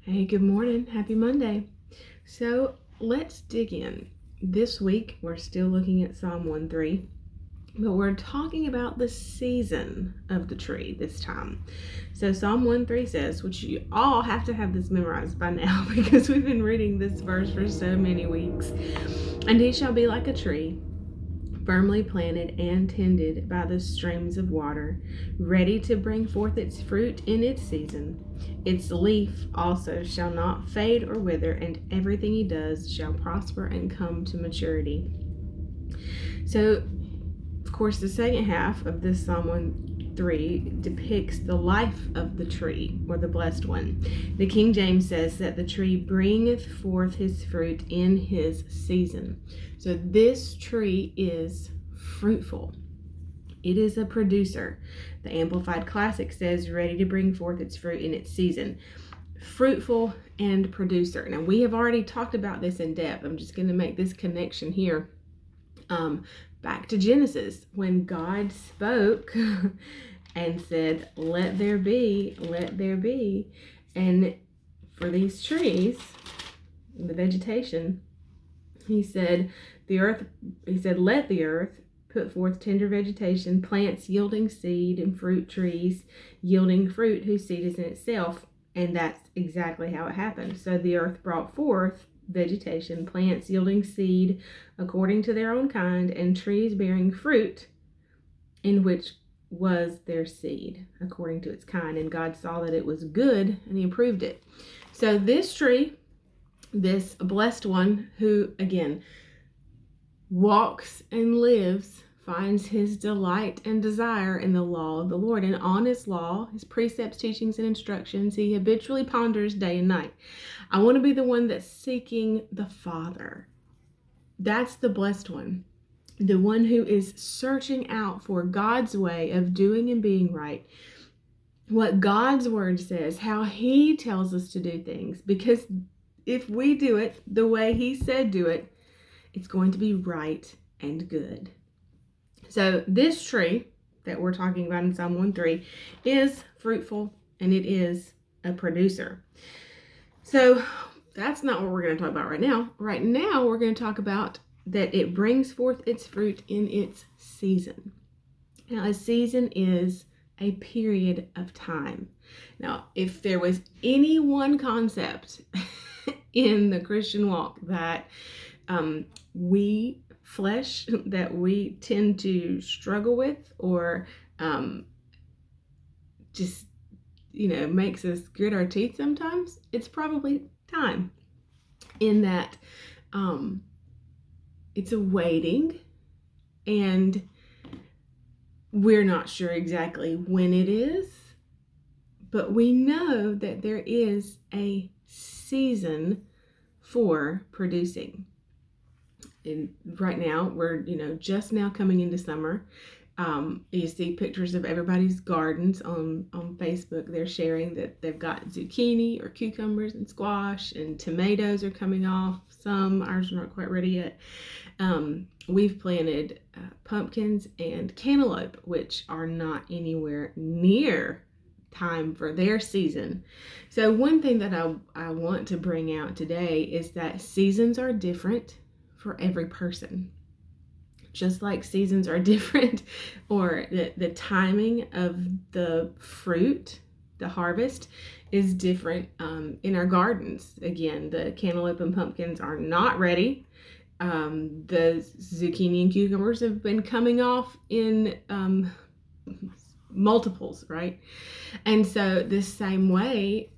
Hey, good morning. Happy Monday. So let's dig in. This week, we're still looking at Psalm 1:3, but we're talking about the season of the tree this time. So Psalm 1:3 says, which you all have to have this memorized by now because we've been reading this verse for so many weeks. And he shall be like a tree firmly planted and tended by the streams of water, ready to bring forth its fruit in its season. Its leaf also shall not fade or wither, and everything he does shall prosper and come to maturity. So, of course, the second half of this Psalm 1:3 depicts the life of the tree, or the blessed one. The King James says that the tree bringeth forth his fruit in his season. So this tree is fruitful. It is a producer. The Amplified Classic says, ready to bring forth its fruit in its season. Fruitful and producer. Now, we have already talked about this in depth. I'm just going to make this connection here. Back to Genesis, when God spoke and said, let there be, let there be. And for these trees, the vegetation, he said, let the earth put forth tender vegetation, plants yielding seed, and fruit trees yielding fruit whose seed is in itself. And that's exactly how it happened. So the earth brought forth vegetation, plants yielding seed according to their own kind, and trees bearing fruit in which was their seed according to its kind. And God saw that it was good, and he approved it. So this tree, this blessed one, who again walks and lives, finds his delight and desire in the law of the Lord, and on his law, his precepts, teachings, and instructions, he habitually ponders day and night. I want to be the one that's seeking the Father. That's the blessed one, the one who is searching out for God's way of doing and being right, what God's word says, how he tells us to do things, because if we do it the way he said do it, it's going to be right and good. So this tree that we're talking about in Psalm 1:3 is fruitful, and it is a producer. So that's not what we're going to talk about right now. Right now, we're going to talk about that it brings forth its fruit in its season. Now, a season is a period of time. Now, if there was any one concept in the Christian walk that that we tend to struggle with, or just makes us grit our teeth sometimes, it's probably time. In that it's a waiting, and we're not sure exactly when it is, but we know that there is a season for producing. And right now, we're just now coming into summer. You see pictures of everybody's gardens on Facebook. They're sharing that they've got zucchini or cucumbers and squash, and tomatoes are coming off. Ours are not quite ready yet. We've planted pumpkins and cantaloupe, which are not anywhere near time for their season. So one thing that I want to bring out today is that seasons are different for every person. Just like seasons are different, or the timing of the fruit, the harvest, is different in our gardens. Again, the cantaloupe and pumpkins are not ready. The zucchini and cucumbers have been coming off in multiples, right? And so the same way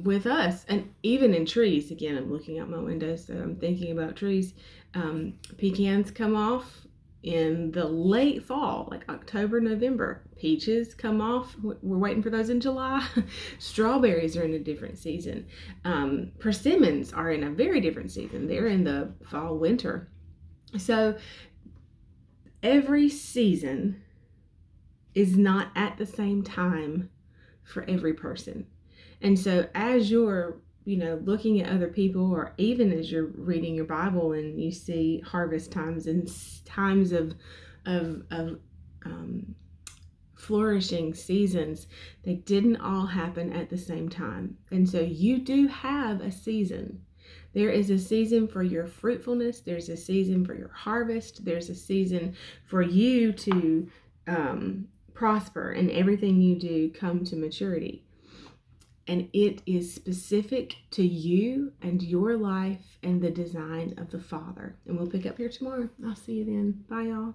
with us, and even in trees. Again, I'm looking out my window, so I'm thinking about trees. Pecans come off in the late fall, like October, November. Peaches come off. We're waiting for those in July. Strawberries are in a different season. Persimmons are in a very different season. They're in the fall, winter. So every season is not at the same time for every person. And so as you're looking at other people, or even as you're reading your Bible and you see harvest times and times of flourishing seasons, they didn't all happen at the same time. And so you do have a season. There is a season for your fruitfulness. There's a season for your harvest. There's a season for you to prosper and everything you do come to maturity. And it is specific to you and your life and the design of the Father. And we'll pick up here tomorrow. I'll see you then. Bye, y'all.